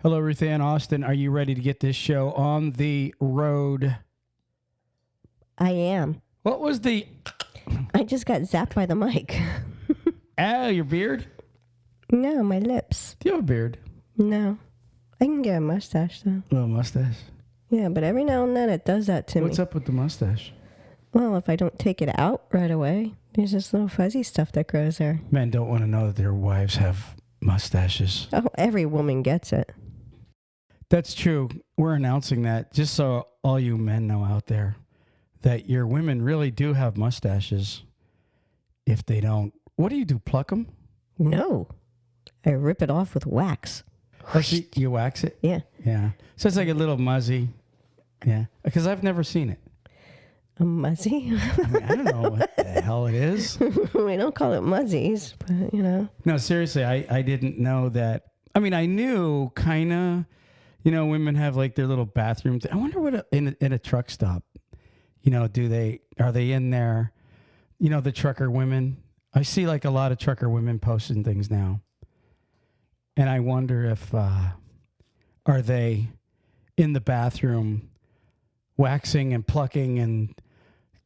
Hello, Ruth Ann Austin. Are you ready to get this show on the road? I am. What was the... I just got zapped by the mic. your beard? No, my lips. Do you have a beard? No. I can get a mustache, though. A little mustache. Yeah, but every now and then it does that to me. What's up with the mustache? Well, if I don't take it out right away, there's this little fuzzy stuff that grows there. Men don't want to know that their wives have mustaches. Oh, every woman gets it. That's true. We're announcing that just so all you men know out there that your women really do have mustaches. If they don't, what do you do? Pluck them? No. I rip it off with wax. Oh, see, you wax it? Yeah. Yeah. So it's like a little muzzy. Yeah. Because I've never seen it. A muzzy? I don't know what the hell it is. We don't call it muzzies, but, No, seriously, I didn't know that. I mean, I knew kind of, women have like their little bathroom. I wonder what in a truck stop, are they in there, the trucker women? I see like a lot of trucker women posting things now. And I wonder if, are they in the bathroom waxing and plucking and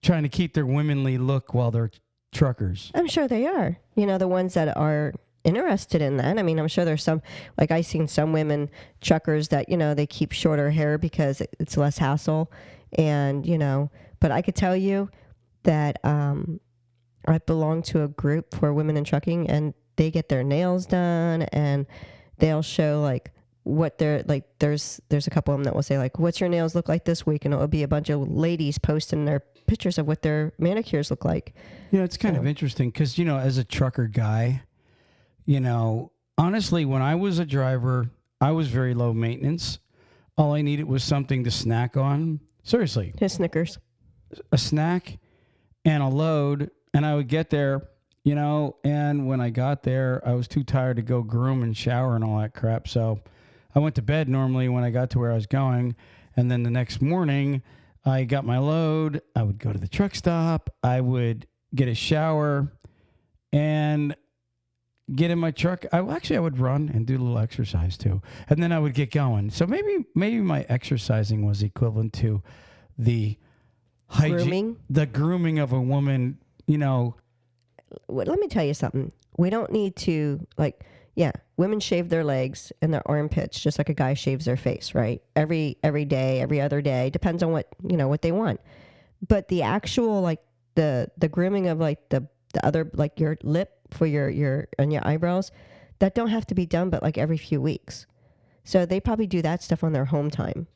trying to keep their womanly look while they're truckers? I'm sure they are. The ones that are interested in that. I mean, I'm sure there's some, like I've seen some women truckers that, they keep shorter hair because it's less hassle. And, but I could tell you that I belong to a group for women in trucking, and they get their nails done, and they'll show like what they're like. There's a couple of them that will say like, what's your nails look like this week? And it'll be a bunch of ladies posting their pictures of what their manicures look like. Yeah, it's kind of interesting because, as a trucker guy, honestly, when I was a driver, I was very low maintenance. All I needed was something to snack on. Seriously. His Snickers. A snack and a load. And I would get there, and when I got there, I was too tired to go groom and shower and all that crap. So I went to bed normally when I got to where I was going. And then the next morning, I got my load. I would go to the truck stop. I would get a shower and get in my truck. I would run and do a little exercise too. And then I would get going. So maybe my exercising was equivalent to the hygiene, the grooming of a woman, Well, let me tell you something. We don't need to, women shave their legs and their armpits just like a guy shaves their face, right? Every day, every other day, depends on what, what they want. But the actual, the grooming of the other, your lip for your and your eyebrows, that don't have to be done but every few weeks. So they probably do that stuff on their home time.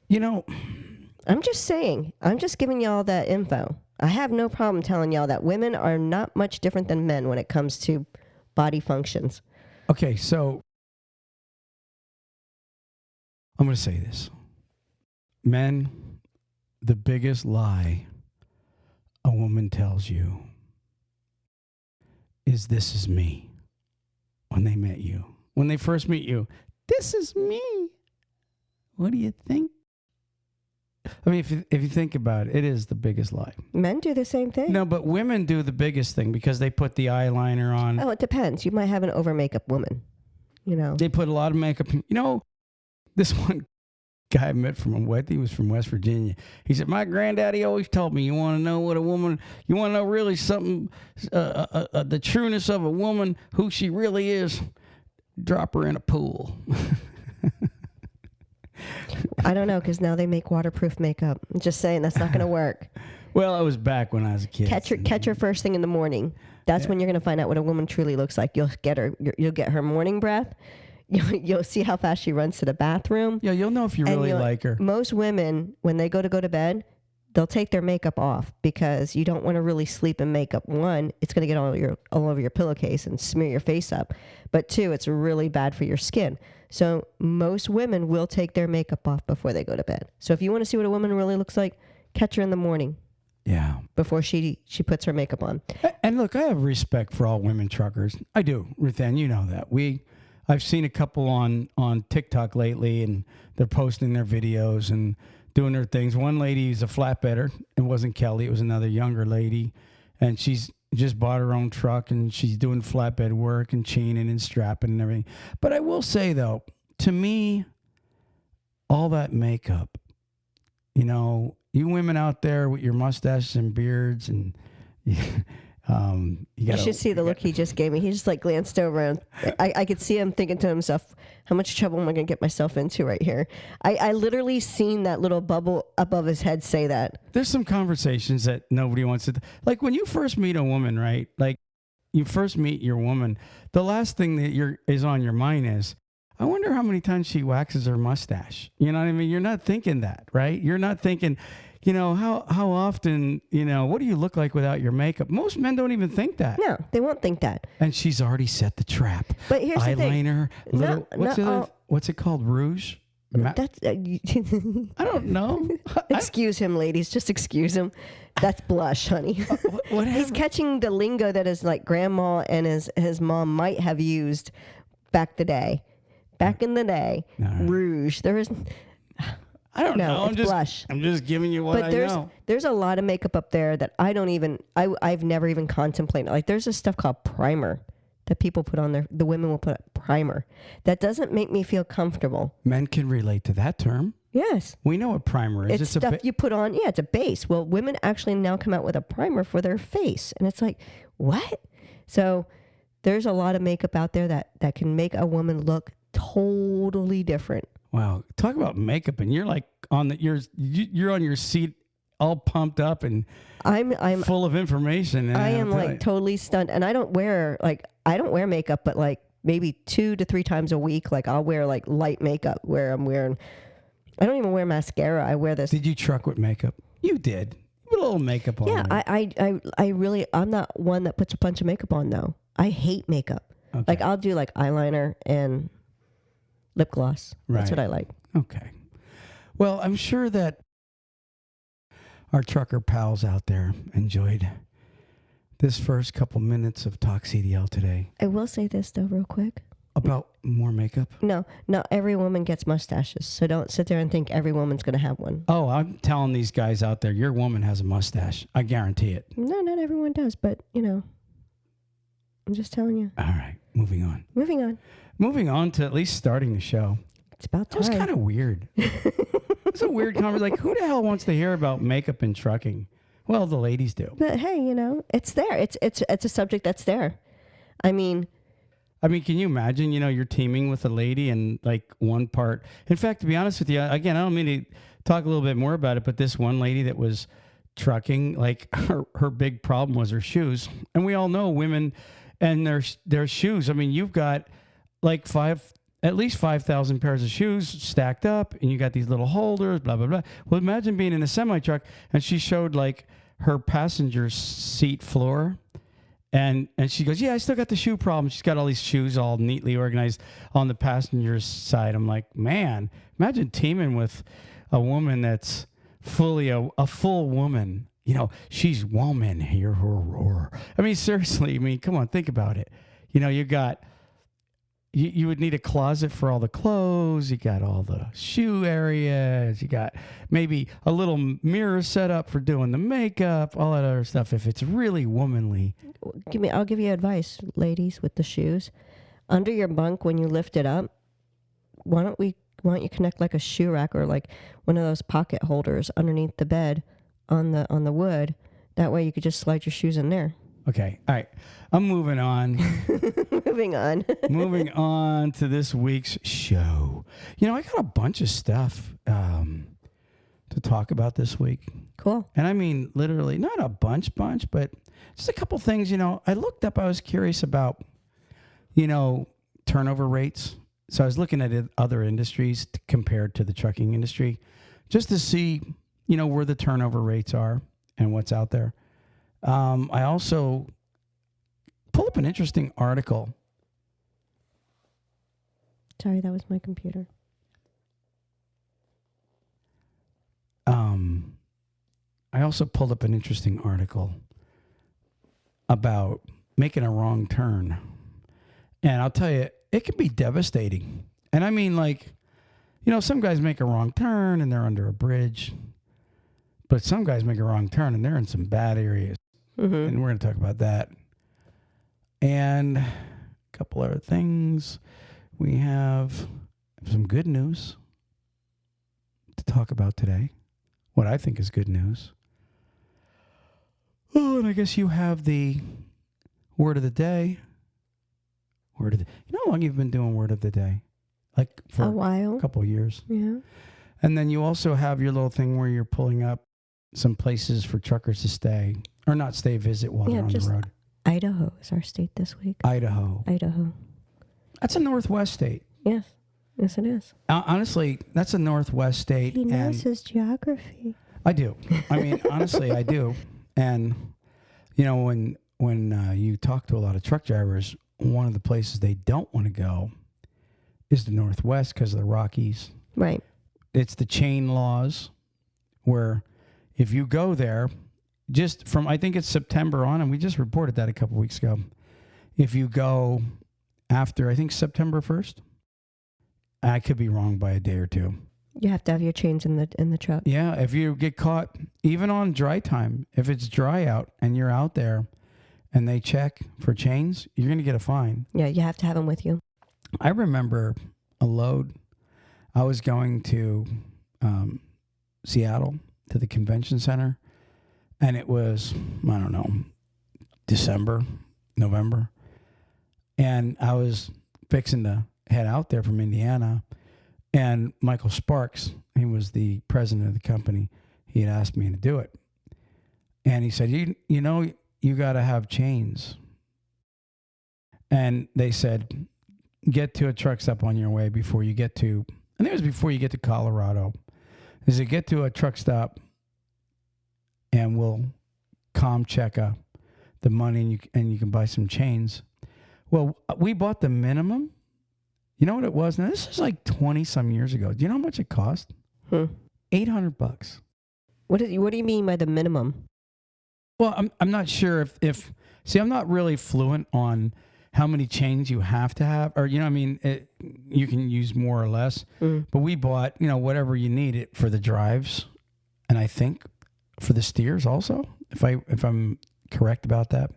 I'm just saying, I'm just giving y'all that info. I have no problem telling y'all that women are not much different than men when it comes to body functions. Okay, so I'm going to say this. Men, the biggest lie a woman tells you is this is me when they met you. When they first meet you, this is me. What do you think? I mean, if you think about it, it is the biggest lie. Men do the same thing. No, but women do the biggest thing because they put the eyeliner on. Oh, it depends. You might have an over makeup woman, They put a lot of makeup. This one guy I met he was from West Virginia. He said, my granddaddy always told me, you want to know what a woman, you want to know really something, the trueness of a woman, who she really is, drop her in a pool. I don't know, because now they make waterproof makeup. I'm just saying that's not going to work. Well, I was back when I was a kid. Catch her first thing in the morning. That's when you're going to find out what a woman truly looks like. You'll get her morning breath. You'll see how fast she runs to the bathroom. Yeah, you'll know if you really like her. Most women, when they go to bed, they'll take their makeup off because you don't want to really sleep in makeup. One, it's going to get all over your pillowcase and smear your face up. But two, it's really bad for your skin. So most women will take their makeup off before they go to bed. So if you want to see what a woman really looks like, catch her in the morning. Yeah. Before she puts her makeup on. And look, I have respect for all women truckers. I do, Ruth Ann, you know that. I've seen a couple on TikTok lately, and they're posting their videos and doing their things. One lady is a flatbedder. It wasn't Kelly. It was another younger lady. And she's just bought her own truck, and she's doing flatbed work and chaining and strapping and everything. But I will say, though, to me, all that makeup, you women out there with your mustaches and beards and You should see the look he just gave me. He just like glanced over and I could see him thinking to himself, how much trouble am I going to get myself into right here? I literally seen that little bubble above his head say that. There's some conversations that nobody wants to, like when you first meet a woman, right? Like you first meet your woman, the last thing that is on your mind is, I wonder how many times she waxes her mustache. You know what I mean? You're not thinking that, right? You're not thinking, how often, what do you look like without your makeup? Most men don't even think that. No, they won't think that. And she's already set the trap. But here's eyeliner, the thing. What's it called? Rouge? That's I don't know. Excuse him, ladies. Just excuse him. That's blush, honey. What He's catching the lingo that his like grandma and his mom might have used back in the day. No. Rouge. There is. I don't know. Blush. I'm just giving you what I know. There's a lot of makeup up there that I've never even contemplated. Like there's this stuff called primer that people put on the women will put primer. That doesn't make me feel comfortable. Men can relate to that term. Yes. We know what primer is. It's stuff you put on. Yeah, it's a base. Well, women actually now come out with a primer for their face. And it's like, what? So there's a lot of makeup out there that can make a woman look totally different. Wow. Talk about makeup. And you're like you're on your seat all pumped up and I'm full of information. I am like totally stunned. And I don't wear makeup, but like maybe 2 to 3 times a week. Like I'll wear like light makeup where I don't even wear mascara. I wear this. Did you truck with makeup? You did. You put a little makeup on. Yeah, I'm not one that puts a bunch of makeup on though. I hate makeup. Okay. Like I'll do like eyeliner and lip gloss. Right. That's what I like. Okay. Well, I'm sure that our trucker pals out there enjoyed this first couple minutes of Talk CDL today. I will say this though real quick. About more makeup? No, not every woman gets mustaches. So don't sit there and think every woman's going to have one. Oh, I'm telling these guys out there, your woman has a mustache. I guarantee it. No, not everyone does, but, I'm just telling you. All right, moving on. Moving on to at least starting the show. It's about time. That was kind of weird. It's a weird conversation. Like, who the hell wants to hear about makeup and trucking? Well, the ladies do. But hey, it's there. It's a subject that's there. I mean, can you imagine, you're teaming with a lady and like one part. In fact, to be honest with you, again, I don't mean to talk a little bit more about it, but this one lady that was trucking, like her big problem was her shoes. And we all know women and their shoes. I mean, you've got like at least 5,000 pairs of shoes stacked up and you got these little holders, blah, blah, blah. Well, imagine being in a semi truck and she showed like her passenger seat floor. And she goes, yeah, I still got the shoe problem. She's got all these shoes all neatly organized on the passenger's side. I'm like, man, imagine teaming with a woman that's fully a full woman. She's woman, hear her roar. I mean, seriously, come on, think about it. You got, you would need a closet for all the clothes. You got all the shoe areas. You got maybe a little mirror set up for doing the makeup, all that other stuff. If it's really womanly. I'll give you advice, ladies, with the shoes. Under your bunk, when you lift it up, why don't you connect like a shoe rack or like one of those pocket holders underneath the bed on the wood? That way you could just slide your shoes in there. Okay. All right. I'm moving on. Moving on to this week's show. I got a bunch of stuff to talk about this week. Cool. And I mean, literally, not a bunch, but just a couple things, I looked up, I was curious about, turnover rates. So I was looking at other industries compared to the trucking industry just to see, where the turnover rates are and what's out there. I also pulled up an interesting article. Sorry, that was my computer. I also pulled up an interesting article about making a wrong turn. And I'll tell you, it can be devastating. And I mean, like, some guys make a wrong turn and they're under a bridge. But some guys make a wrong turn and they're in some bad areas. Mm-hmm. And we're going to talk about that. And a couple other things. We have some good news to talk about today. What I think is good news. Oh, and I guess you have the word of the day. You know how long you've been doing word of the day? Like for a while. A couple of years. Yeah. And then you also have your little thing where you're pulling up some places for truckers to stay or not stay, visit while they're on the road. Idaho is our state this week. Idaho. That's a Northwest state. Yes. Yes, it is. Honestly, that's a Northwest state. He knows his geography. I do. I mean, honestly, I do. And, you know, when you talk to a lot of truck drivers, one of the places they don't want to go is the Northwest because of the Rockies. Right. It's the chain laws where if you go there, just from, I think it's September on, and we just reported that a couple weeks ago. If you go after, I think September 1st, I could be wrong by a day or two. You have to have your chains in the truck. Yeah, if you get caught, even on dry time, if it's dry out and you're out there and they check for chains, you're going to get a fine. Yeah, you have to have them with you. I remember a load. I was going to Seattle to the convention center, and it was, I don't know, December, November. And I was fixing to head out there from Indiana. And Michael Sparks, he was the president of the company. He had asked me to do it. And he said, you know, you got to have chains. And they said, get to a truck stop on your way before you get to, I think it was before you get to Colorado. They said, get to a truck stop and we'll check the money and you can buy some chains. Well, we bought the minimum. You know what it was? Now, this is like 20 some years ago. Do you know how much it cost? $800. What do you mean by the minimum? Well, I'm not sure if I'm not really fluent on how many chains you have to have, or, you know, I mean, you can use more or less, but we bought, you know, whatever you need it for the drives. And I think for the steers also, if I'm correct about that,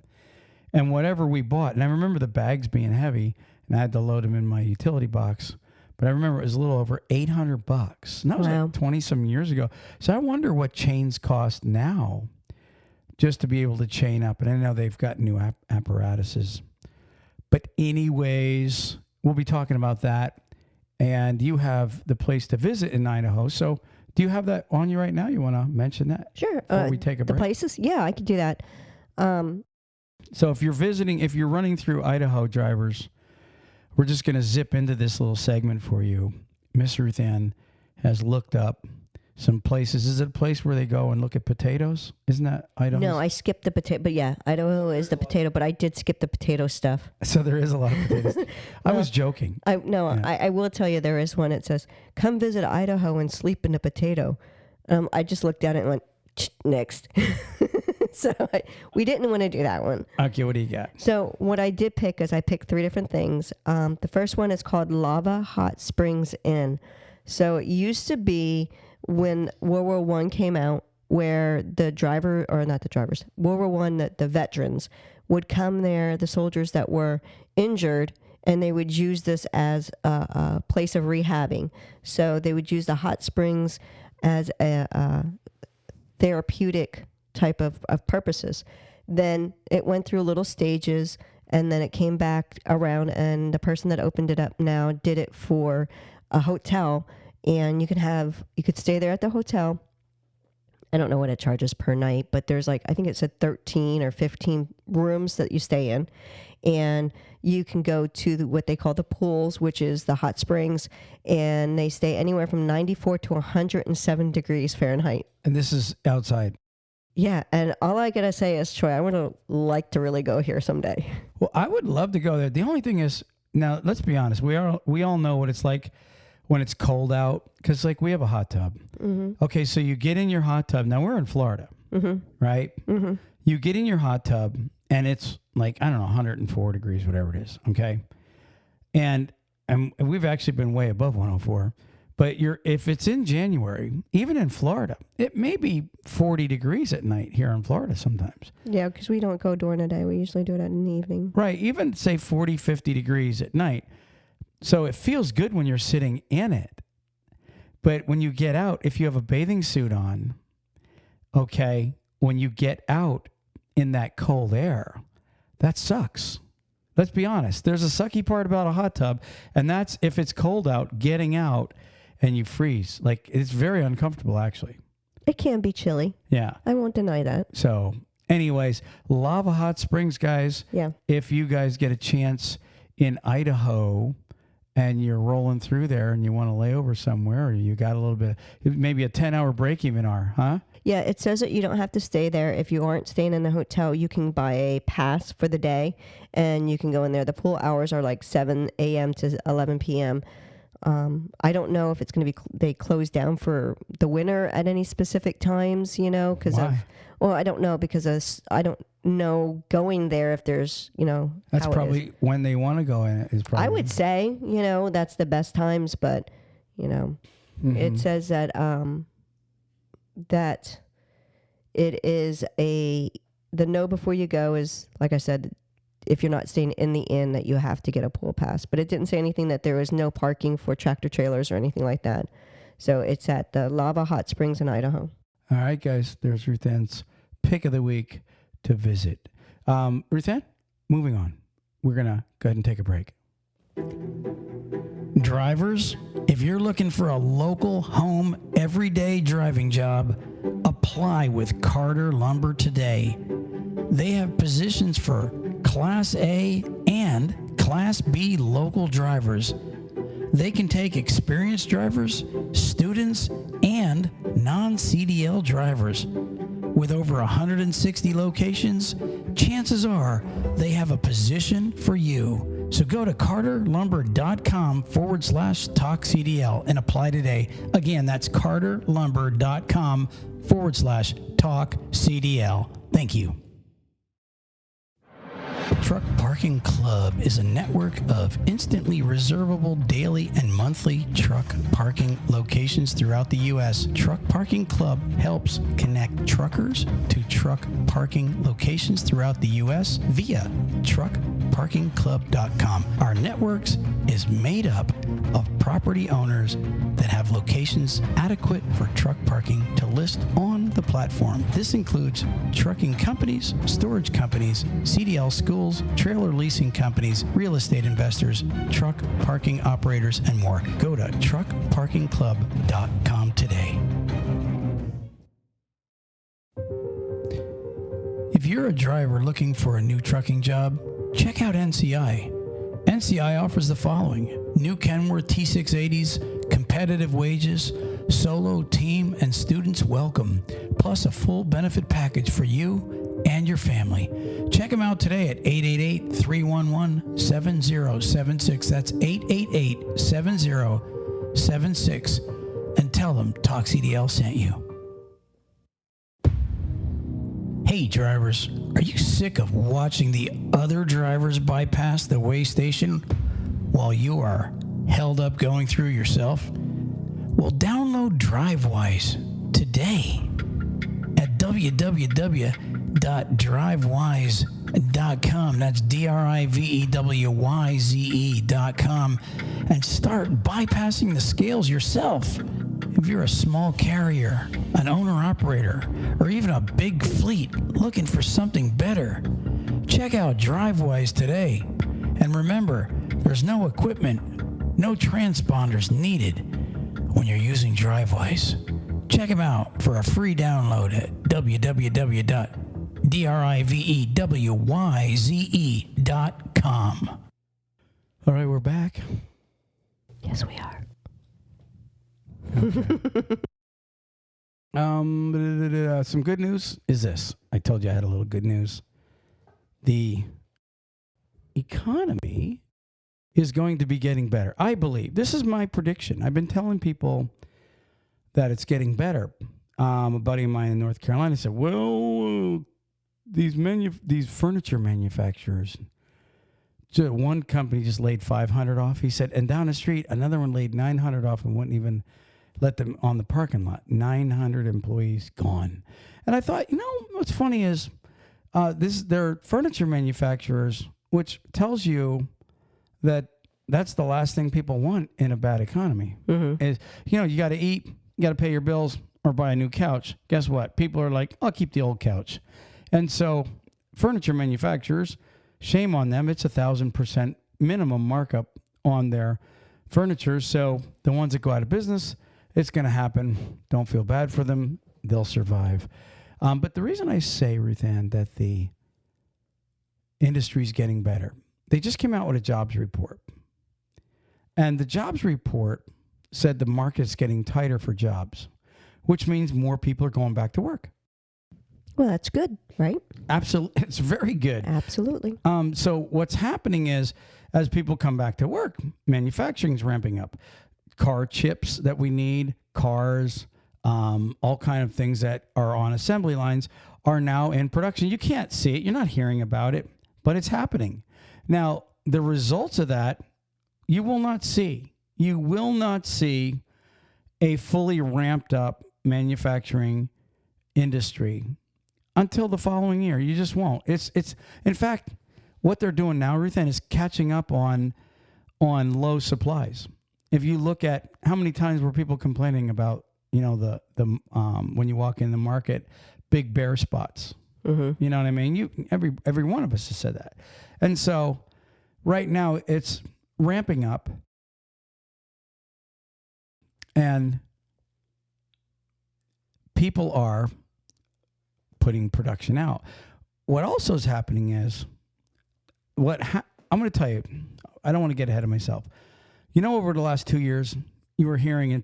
and whatever we bought. And I remember the bags being heavy, and I had to load them in my utility box. But I remember it was a little over $800. And that was like 20 some years ago. So I wonder what chains cost now just to be able to chain up. And I know they've got new apparatuses. But anyways, we'll be talking about that. And you have the place to visit in Idaho. So do you have that on you right now? You want to mention that? Sure. Before we take a break? The places? Yeah, I could do that. So if you're running through Idaho, drivers, we're just going to zip into this little segment for you. Miss Ruth Ann has looked up some places. Is it a place where they go and look at potatoes? Isn't that Idaho? No, I skipped the potato. But yeah, Idaho is the potato, but I did skip the potato stuff. So there is a lot of potatoes. I was joking. I will tell you there is one. It says, come visit Idaho and sleep in a potato. I just looked at it and went, next. So we didn't want to do that one. Okay, what do you got? So what I did pick is I picked three different things. The first one is called Lava Hot Springs Inn. So it used to be when World War I came out, where World War I, the veterans would come there, the soldiers that were injured, and they would use this as a place of rehabbing. So they would use the hot springs as a therapeutic type of purposes. Then it went through little stages, and then it came back around, and the person that opened it up now did it for a hotel, and you could stay there at the hotel. I don't know what it charges per night, but there's I think it said 13 or 15 rooms that you stay in, and you can go to what they call the pools, which is the hot springs, and they stay anywhere from 94 to 107 degrees Fahrenheit. And this is outside. Yeah, and all I gotta say is, Troy, I would like to really go here someday. Well, I would love to go there. The only thing is, now let's be honest, we all know what it's like when it's cold out, because we have a hot tub. Mm-hmm. Okay, so you get in your hot tub. Now we're in Florida, right? Mm-hmm. You get in your hot tub, and it's I don't know, 104 degrees, whatever it is. Okay, and we've actually been way above 104. But if it's in January, even in Florida, it may be 40 degrees at night here in Florida sometimes. Yeah, because we don't go during the day. We usually do it in the evening. Right. Even say 40, 50 degrees at night. So it feels good when you're sitting in it. But when you get out, if you have a bathing suit on, okay, when you get out in that cold air, that sucks. Let's be honest. There's a sucky part about a hot tub, and that's if it's cold out, getting out and you freeze. Like, it's very uncomfortable, actually. It can be chilly. Yeah. I won't deny that. So, anyways, Lava Hot Springs, guys. Yeah. If you guys get a chance in Idaho and you're rolling through there and you want to lay over somewhere, or you got a little bit, maybe a 10-hour break even are, huh? Yeah, it says that you don't have to stay there. If you aren't staying in the hotel, you can buy a pass for the day, and you can go in there. The pool hours are like 7 a.m. to 11 p.m. I don't know if it's going to be, they close down for the winter at any specific times, because I don't know, because I don't know going there if there's, That's probably when they want to go in it is probably. I would say, that's the best times, but, it says that, that it is the know before you go is, like I said, if you're not staying in the inn, that you have to get a pool pass. But it didn't say anything that there was no parking for tractor trailers or anything like that. So it's at the Lava Hot Springs in Idaho. All right, guys, there's Ruth Ann's pick of the week to visit. Ruth Ann, moving on. We're going to go ahead and take a break. Drivers, if you're looking for a local, home, everyday driving job, apply with Carter Lumber today. They have positions for Class A and Class B local drivers. They can take experienced drivers, students, and non-CDL drivers. With over 160 locations, chances are they have a position for you. So go to carterlumber.com/talkcdl and apply today. Again, that's carterlumber.com/talkcdl. Thank you. Truck Parking Club is a network of instantly reservable daily and monthly truck parking locations throughout the U.S. Truck Parking Club helps connect truckers to truck parking locations throughout the U.S. via truckparkingclub.com. Our networks is made up of property owners that have locations adequate for truck parking to list on the platform. This includes trucking companies, storage companies, CDL schools, trailer leasing companies, real estate investors, truck parking operators, and more. Go to truckparkingclub.com today. If you're a driver looking for a new trucking job, check out NCI. NCI offers the following: new Kenworth T680s, competitive wages, solo, team, and students welcome, plus a full benefit package for you and your family. Check them out today at 888-311-7076. That's 888-7076. And tell them Talk CDL sent you. Hey drivers, are you sick of watching the other drivers bypass the weigh station while you are held up going through yourself? Well, download Drivewyze today at www.drivewyze.com. That's DRIVEWYZE.com, and start bypassing the scales yourself. If you're a small carrier, an owner-operator, or even a big fleet looking for something better, check out Drivewyze today. And remember, there's no equipment, no transponders needed when you're using Drivewyze. Check them out for a free download at www.drivewyze.com. All right, we're back. Yes, we are. Okay. Some good news is this. I told you I had a little good news. The economy is going to be getting better. I believe. This is my prediction. I've been telling people that it's getting better. A buddy of mine in North Carolina said, well, these furniture manufacturers, so one company just laid 500 off. He said, and down the street, another one laid 900 off and wouldn't even let them on the parking lot. 900 employees gone. And I thought, what's funny is they're furniture manufacturers, which tells you that that's the last thing people want in a bad economy. Is, you got to eat, you got to pay your bills, or buy a new couch. Guess what? People are like, I'll keep the old couch. And so furniture manufacturers, shame on them. It's 1,000% minimum markup on their furniture. So the ones that go out of business, it's going to happen. Don't feel bad for them. They'll survive. But the reason I say, Ruth Ann, that the industry's getting better, they just came out with a jobs report. And the jobs report said the market's getting tighter for jobs, which means more people are going back to work. Well, that's good, right? Absolutely. It's very good. Absolutely. So what's happening is, as people come back to work, manufacturing's ramping up. Car chips that we need, cars, all kind of things that are on assembly lines are now in production. You can't see it. You're not hearing about it, but it's happening. Now, the results of that, you will not see. You will not see a fully ramped up manufacturing industry until the following year. You just won't. It's in fact, what they're doing now, Ruth Ann, is catching up on low supplies. If you look at how many times were people complaining about, the when you walk in the market, big bare spots. Mm-hmm. You know what I mean? Every one of us has said that. And so right now it's ramping up, and people are putting production out. What also is happening is I'm going to tell you, I don't want to get ahead of myself. Over the last 2 years, you were hearing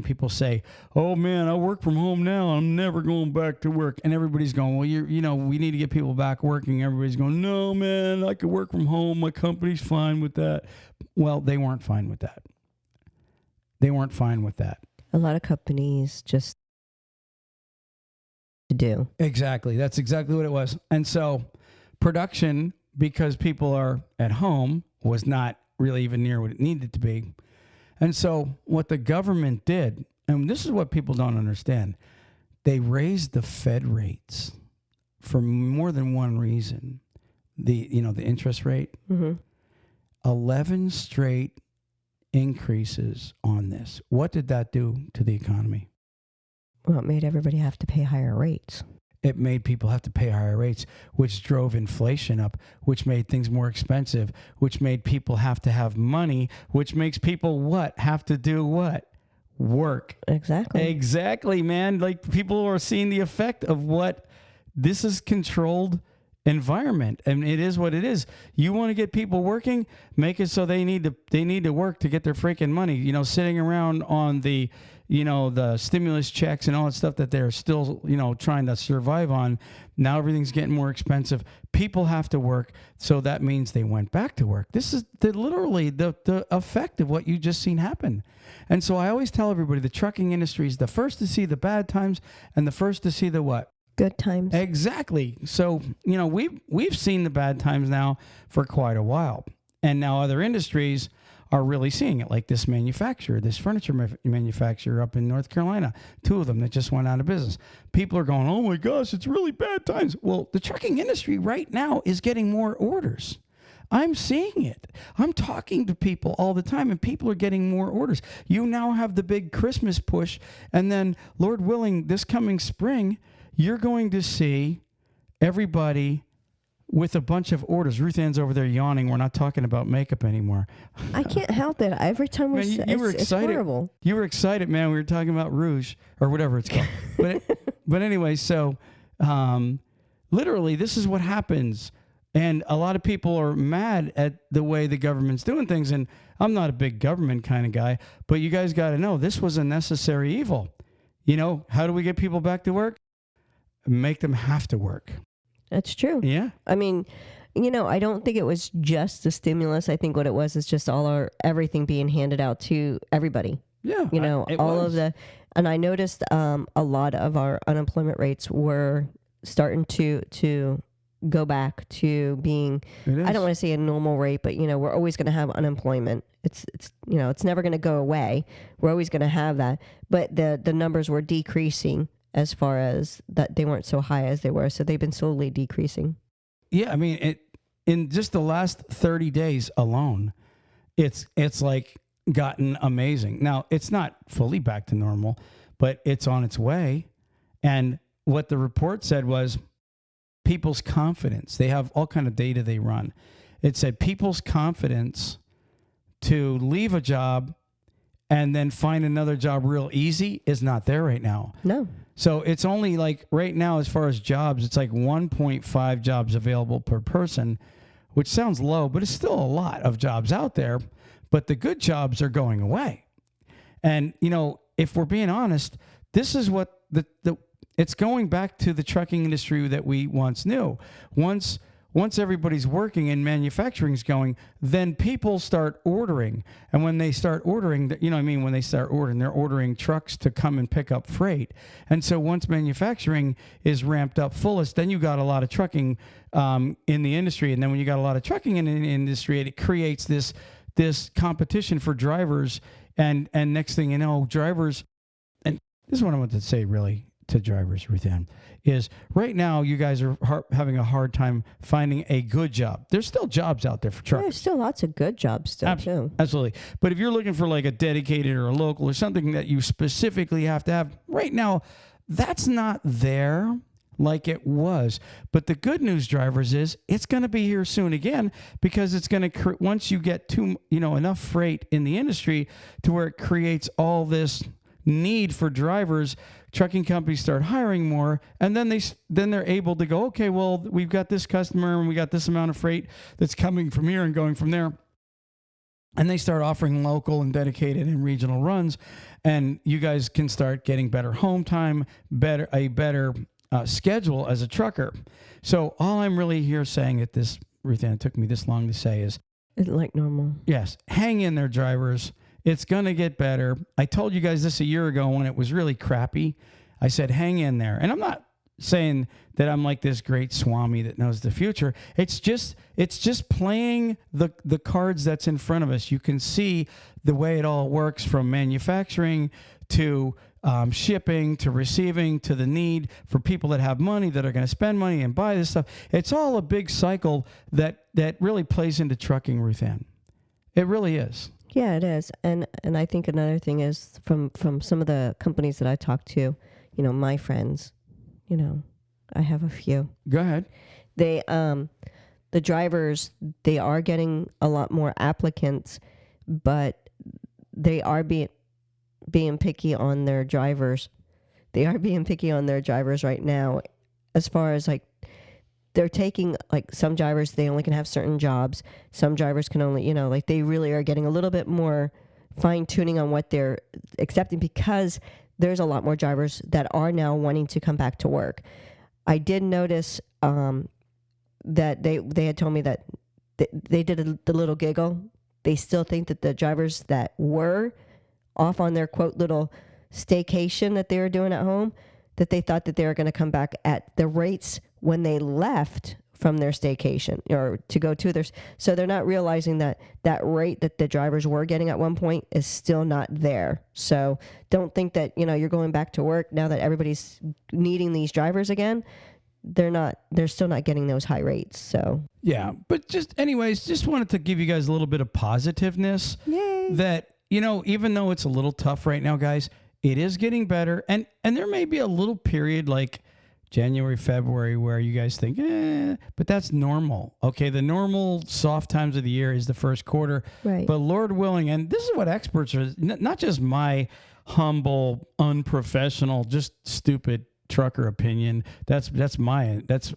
people say, "Oh man, I work from home now. I'm never going back to work." And everybody's going, "Well, we need to get people back working." Everybody's going, "No, man, I could work from home. My company's fine with that." Well, they weren't fine with that. They weren't fine with that. A lot of companies just do. Exactly. That's exactly what it was. And so production, because people are at home, was not really even near what it needed to be. And so what the government did, and this is what people don't understand, they raised the Fed rates for more than one reason. The interest rate, 11 straight increases on this. What did that do to the economy? Well, it made everybody have to pay higher rates. It made people have to pay higher rates, which drove inflation up, which made things more expensive, which made people have to have money, which makes people what? Have to do what? Work. Exactly, man. Like, people are seeing the effect of what this is controlled environment. And it is what it is. You want to get people working, make it so they need to work to get their freaking money. Sitting around on the stimulus checks and all that stuff that they're still, trying to survive on. Now everything's getting more expensive. People have to work. So that means they went back to work. This is literally the effect of what you just seen happen. And so I always tell everybody, the trucking industry is the first to see the bad times and the first to see the what? Good times. Exactly. So, we've seen the bad times now for quite a while. And now other industries are really seeing it, like this furniture manufacturer up in North Carolina, 2 of them that just went out of business. People are going, "Oh my gosh, it's really bad times." Well, the trucking industry right now is getting more orders. I'm seeing it. I'm talking to people all the time, and people are getting more orders. You now have the big Christmas push, and then, Lord willing, this coming spring, you're going to see everybody with a bunch of orders. Ruth Ann's over there yawning. We're not talking about makeup anymore. I can't help it. Every time you were excited. It's horrible. You were excited, man. We were talking about rouge or whatever it's called. But anyway, so literally, this is what happens. And a lot of people are mad at the way the government's doing things. And I'm not a big government kind of guy, but you guys got to know this was a necessary evil. How do we get people back to work? Make them have to work. That's true. Yeah. I mean, I don't think it was just the stimulus. I think what it was is just everything being handed out to everybody. Yeah. And I noticed a lot of our unemployment rates were starting to go back to being, I don't want to say a normal rate, but we're always going to have unemployment. It's never going to go away. We're always going to have that. But the numbers were decreasing, as far as that they weren't so high as they were. So they've been slowly decreasing. Yeah. I mean, in just the last 30 days alone, it's like gotten amazing. Now, it's not fully back to normal, but it's on its way. And what the report said was people's confidence. They have all kind of data they run. It said people's confidence to leave a job and then find another job real easy is not there right now. No. So it's only like right now, as far as jobs, it's like 1.5 jobs available per person, which sounds low, but it's still a lot of jobs out there. But the good jobs are going away. And, you know, if we're being honest, this is what it's going back to the trucking industry that we once knew. Once everybody's working and manufacturing's going, then people start ordering. And when they start ordering, you know what I mean? When they start ordering, they're ordering trucks to come and pick up freight. And so once manufacturing is ramped up fullest, then you got a lot of trucking in the industry. And then when you got a lot of trucking in the industry, it creates this competition for drivers. And next thing you know, drivers, and this is what I want to say really to drivers, Ruth Ann, is right now you guys are having a hard time finding a good job. There's still jobs out there for truckers. There's still lots of good jobs still, too. Absolutely. But if you're looking for like a dedicated or a local or something that you specifically have to have, right now, that's not there like it was. But the good news, drivers, is it's going to be here soon again, because it's going to, once you get enough freight in the industry to where it creates all this need for drivers, trucking companies start hiring more, and then they're able to go, okay, well, we've got this customer and we got this amount of freight that's coming from here and going from there. And they start offering local and dedicated and regional runs, and you guys can start getting better home time, a better schedule as a trucker. So all I'm really here saying at this, Ruth Ann, it took me this long to say, is like normal. Yes, hang in there, drivers. It's going to get better. I told you guys this a year ago when it was really crappy. I said, hang in there. And I'm not saying that I'm like this great Swami that knows the future. It's just playing the cards that's in front of us. You can see the way it all works, from manufacturing to shipping to receiving to the need for people that have money that are going to spend money and buy this stuff. It's all a big cycle that really plays into trucking, Ruth Ann. It really is. Yeah, it is. And I think another thing is from some of the companies that I talk to, my friends, I have a few. Go ahead. They, the drivers, they are getting a lot more applicants, but they are being picky on their drivers. They are being picky on their drivers right now, as far as like, they're taking, like, some drivers, they only can have certain jobs. Some drivers can only, they really are getting a little bit more fine tuning on what they're accepting, because there's a lot more drivers that are now wanting to come back to work. I did notice that they had told me that they did the little giggle. They still think that the drivers that were off on their, quote, little staycation that they were doing at home, that they thought that they were going to come back at the rates when they left from their staycation or to go to theirs. So they're not realizing that rate that the drivers were getting at one point is still not there. So don't think that, you're going back to work now that everybody's needing these drivers again. They're still not getting those high rates. So yeah, but just wanted to give you guys a little bit of positiveness. Yay. That, even though it's a little tough right now, guys, it is getting better. And there may be a little period like January, February, where you guys think, but that's normal. Okay, the normal soft times of the year is the first quarter. Right. But Lord willing, and this is what experts are, not just my humble, unprofessional, just stupid trucker opinion. That's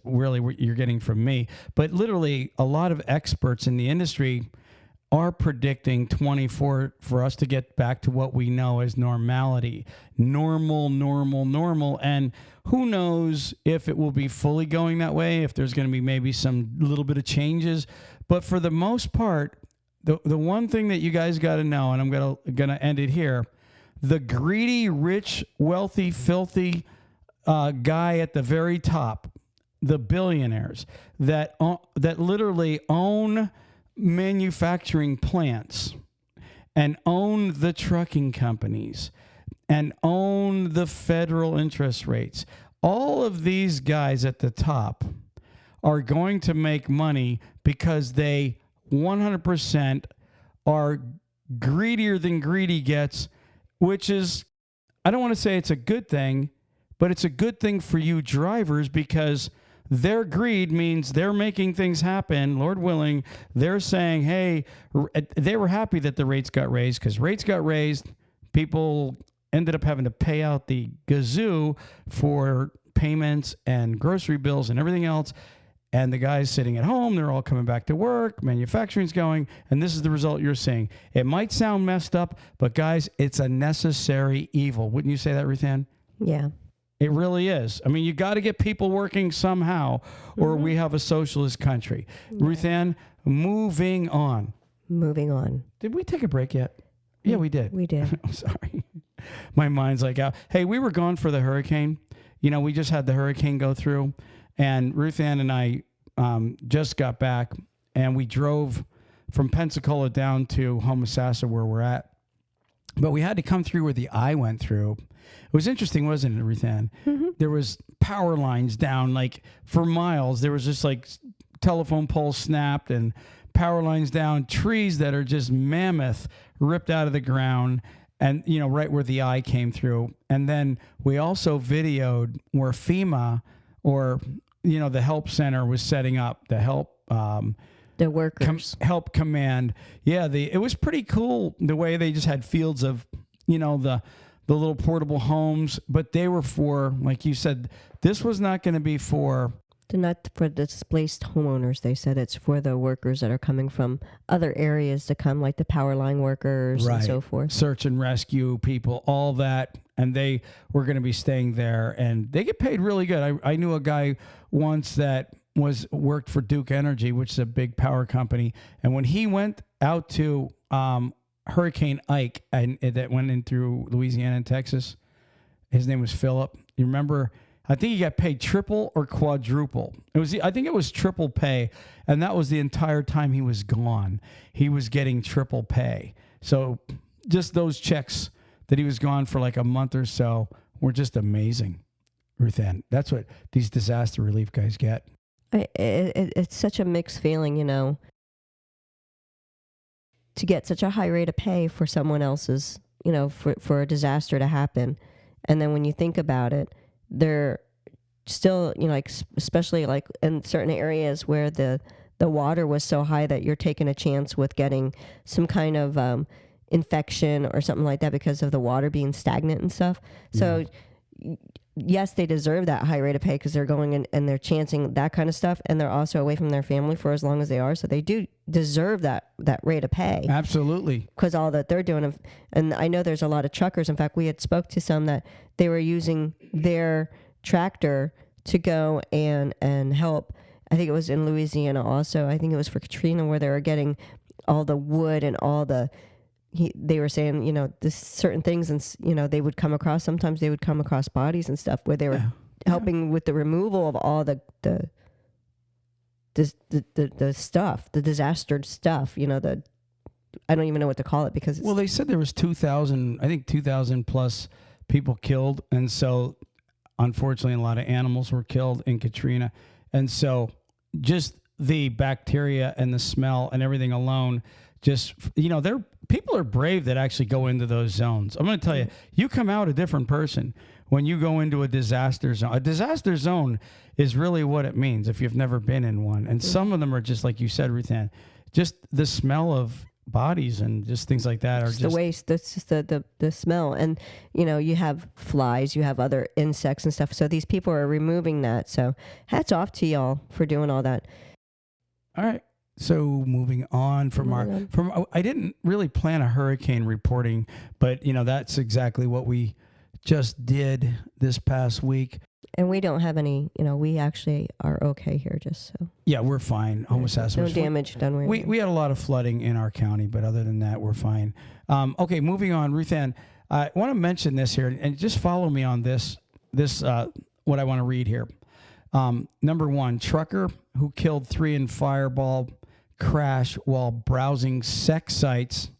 really what you're getting from me. But literally, a lot of experts in the industry are predicting 24 for us to get back to what we know as normality. Normal. And who knows if it will be fully going that way, if there's going to be maybe some little bit of changes. But for the most part, the one thing that you guys got to know, and I'm gonna end it here, the greedy, rich, wealthy, filthy guy at the very top, the billionaires that literally own manufacturing plants and own the trucking companies and own the federal interest rates. All of these guys at the top are going to make money because they 100% are greedier than greedy gets, which is, I don't want to say it's a good thing, but it's a good thing for you drivers because their greed means they're making things happen. Lord willing, they're saying, hey, they were happy that the rates got raised because rates got raised. People ended up having to pay out the gazoo for payments and grocery bills and everything else. And the guys sitting at home, they're all coming back to work, manufacturing's going, and this is the result you're seeing. It might sound messed up, but guys, it's a necessary evil. Wouldn't you say that, Ruth Ann? Yeah. It really is. I mean, you got to get people working somehow, or we have a socialist country. Yeah. Ruth Ann, moving on. Moving on. Did we take a break yet? Yeah, we did. We did. I'm sorry. My mind's like out. Hey, we were gone for the hurricane. We just had the hurricane go through. And Ruth Ann and I just got back, and we drove from Pensacola down to Homosassa, where we're at. But we had to come through where the I went through. It was interesting, wasn't it, Ruth Ann? Mm-hmm. There was power lines down, like, for miles. There was just, like, telephone poles snapped and power lines down, trees that are just mammoth, ripped out of the ground, and, right where the I came through. And then we also videoed where FEMA or, the help center was setting up the help. The workers. Help command. Yeah, it was pretty cool the way they just had fields of, the little portable homes. But they were for, like you said, this was not going to be for... They're not for displaced homeowners. They said it's for the workers that are coming from other areas to come, like the power line workers and so forth. Search and rescue people, all that. And they were going to be staying there. And they get paid really good. I knew a guy once that worked for Duke Energy, which is a big power company. And when he went out to Hurricane Ike, and that went in through Louisiana and Texas, his name was Philip. You remember... I think he got paid triple or quadruple. I think it was triple pay, and that was the entire time he was gone. He was getting triple pay. So just those checks that he was gone for like a month or so were just amazing, Ruth Ann. That's what these disaster relief guys get. It's such a mixed feeling, to get such a high rate of pay for someone else's, for a disaster to happen. And then when you think about it, they're still, especially like in certain areas where the water was so high that you're taking a chance with getting some kind of infection or something like that because of the water being stagnant and stuff. So yes, they deserve that high rate of pay because they're going in and they're chancing that kind of stuff, and they're also away from their family for as long as they are. So they do deserve that rate of pay. Absolutely. Because all that they're doing. And I know there's a lot of truckers. In fact, we had spoke to some that they were using their tractor to go and help. I think it was in Louisiana also. I think it was for Katrina, where they were getting all the wood and all they were saying, this certain things, and, they would come across, sometimes they would come across bodies and stuff where they were helping with the removal of all the stuff, the disastered stuff, I don't even know what to call it because well, they said there was 2,000 plus people killed. And so unfortunately, a lot of animals were killed in Katrina. And so just the bacteria and the smell and everything alone, just, people are brave that actually go into those zones. I'm going to tell you, you come out a different person when you go into a disaster zone. A disaster zone is really what it means if you've never been in one. And some of them are just like you said, Ruth Ann, just the smell of bodies and just things like that are just the waste. That's just the smell. And, you have flies, you have other insects and stuff. So these people are removing that. So hats off to y'all for doing all that. All right. So moving on from I didn't really plan a hurricane reporting, but that's exactly what we just did this past week. And we don't have any, we actually are okay here, just so. Yeah, we're fine. Homosassa. No damage done. We had a lot of flooding in our county, but other than that, we're fine. Okay, moving on. Ruth Ann, I want to mention this here, and just follow me on this what I want to read here. Number one, trucker who killed 3 in fireball crash while browsing sex sites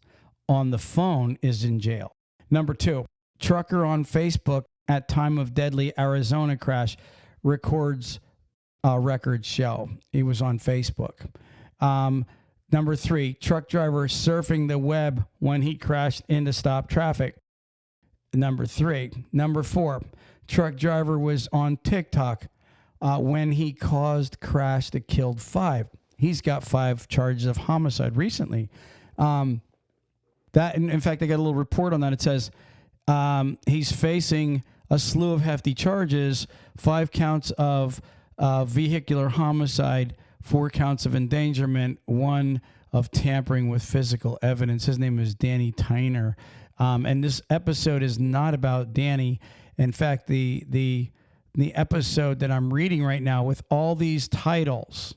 on the phone is in jail. Number 2, trucker on Facebook at time of deadly Arizona crash records records show. He was on Facebook. Number 3, truck driver surfing the web when he crashed into stop traffic. Number 3. Number 4, truck driver was on TikTok when he caused crash that killed 5. He's got 5 charges of homicide recently. That, in fact, I got a little report on that. It says he's facing a slew of hefty charges: 5 counts of vehicular homicide, 4 counts of endangerment, 1 of tampering with physical evidence. His name is Danny Tyner. And this episode is not about Danny. In fact, the episode that I'm reading right now with all these titles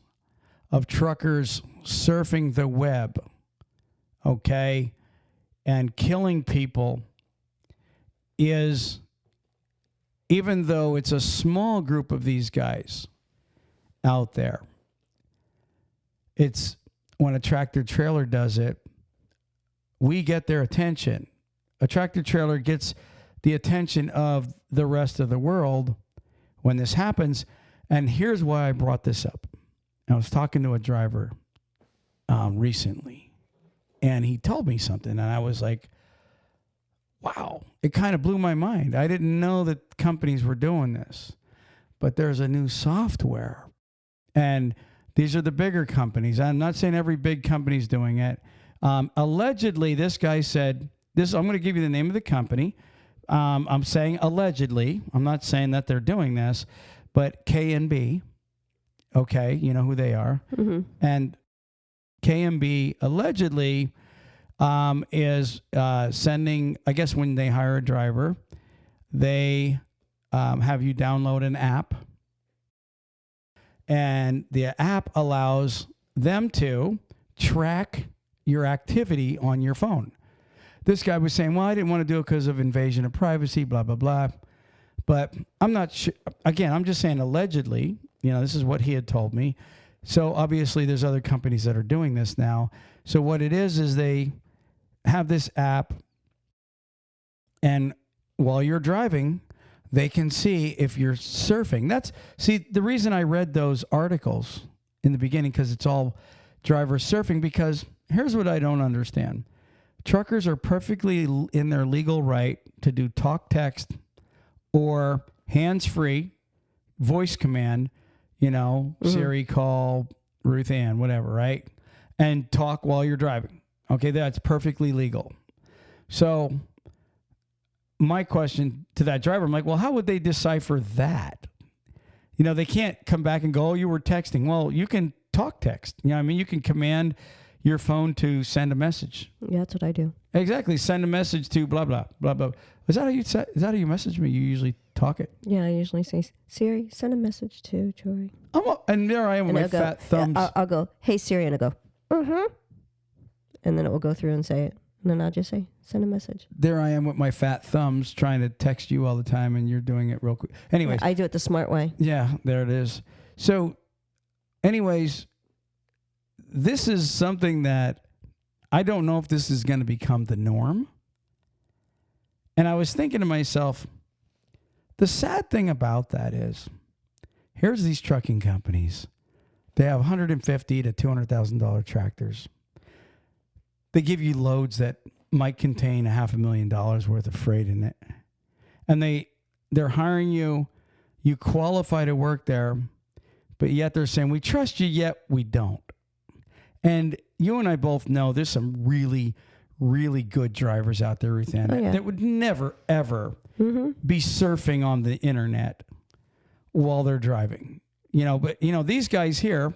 of truckers surfing the web, okay, and killing people is, even though it's a small group of these guys out there, it's when a tractor trailer does it, we get their attention. A tractor trailer gets the attention of the rest of the world when this happens. And here's why I brought this up. I was talking to a driver recently, and he told me something, and I was like, wow, it kind of blew my mind. I didn't know that companies were doing this, but there's a new software, and these are the bigger companies. I'm not saying every big company is doing it. Allegedly, this guy said this. I'm going to give you the name of the company. I'm saying allegedly. I'm not saying that they're doing this, but K&B. Okay, you know who they are. Mm-hmm. And K&B allegedly is sending, I guess when they hire a driver, they have you download an app. And the app allows them to track your activity on your phone. This guy was saying, well, I didn't want to do it because of invasion of privacy, blah, blah, blah. But I'm not sure. Again, I'm just saying allegedly, this is what he had told me. So obviously there's other companies that are doing this now. So what it is they have this app, and while you're driving, they can see if you're surfing. The reason I read those articles in the beginning, because it's all driver surfing, because here's what I don't understand. Truckers are perfectly in their legal right to do talk text or hands-free voice command, mm-hmm. Siri, call Ruth Ann, whatever, right? And talk while you're driving. Okay, that's perfectly legal. So my question to that driver, I'm like, well, how would they decipher that? They can't come back and go, oh, you were texting. Well, you can talk text. You can command your phone to send a message. Yeah, that's what I do. Exactly. Send a message to blah, blah, blah, blah. Is that how you message me? You usually talk it? Yeah, I usually say, Siri, send a message to Jory. And there I am with my fat thumbs. I'll go, hey, Siri, and I'll go, mm-hmm. And then it will go through and say it. And then I'll just say, send a message. There I am with my fat thumbs trying to text you all the time, and you're doing it real quick. Anyways. I do it the smart way. Yeah, there it is. So, anyways, this is something that I don't know if this is going to become the norm. And I was thinking to myself, the sad thing about that is, here's these trucking companies. They have $150,000 to $200,000 tractors. They give you loads that might contain $500,000 worth of freight in it. And they're hiring you. You qualify to work there, but yet they're saying, we trust you, yet we don't. And you and I both know there's some really, really good drivers out there, Ruth Ann, that would never, ever be surfing on the internet while they're driving. But these guys here,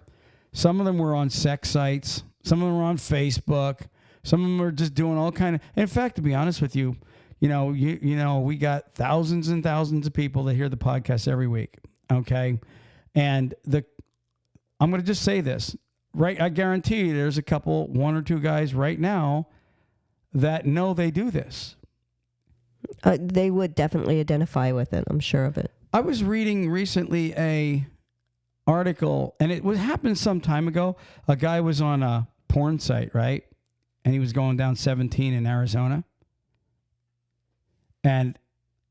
some of them were on sex sites, some of them were on Facebook, some of them were just doing all kind of. In fact, to be honest with you, we got thousands and thousands of people that hear the podcast every week. Okay, and I'm going to just say this. Right, I guarantee you there's one or two guys right now that know they do this. They would definitely identify with it. I'm sure of it. I was reading recently a article, and it happened some time ago. A guy was on a porn site, right? And he was going down 17 in Arizona. And